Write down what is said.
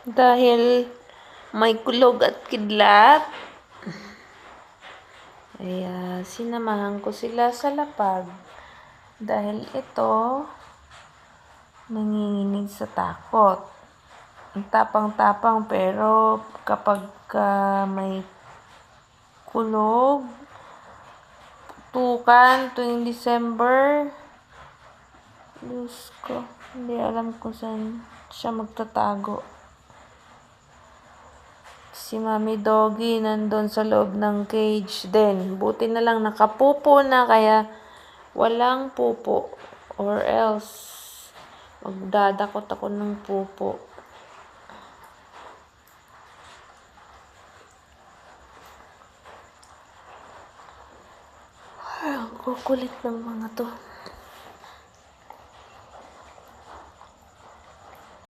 Dahil may kulog at kidlat, ay sinamahan ko sila sa lapag. Dahil ito, nanginginig sa takot. Ang tapang-tapang, pero kapag may kulog, tukan tuwing December, Diyos ko, hindi alam kung saan siya magtatago. Si Mami Doggy nandun sa loob ng cage din. Buti na lang nakapupo na, kaya walang pupo. Or else, magdadakot ako ng pupo. Ay, ang kukulit ng mga to.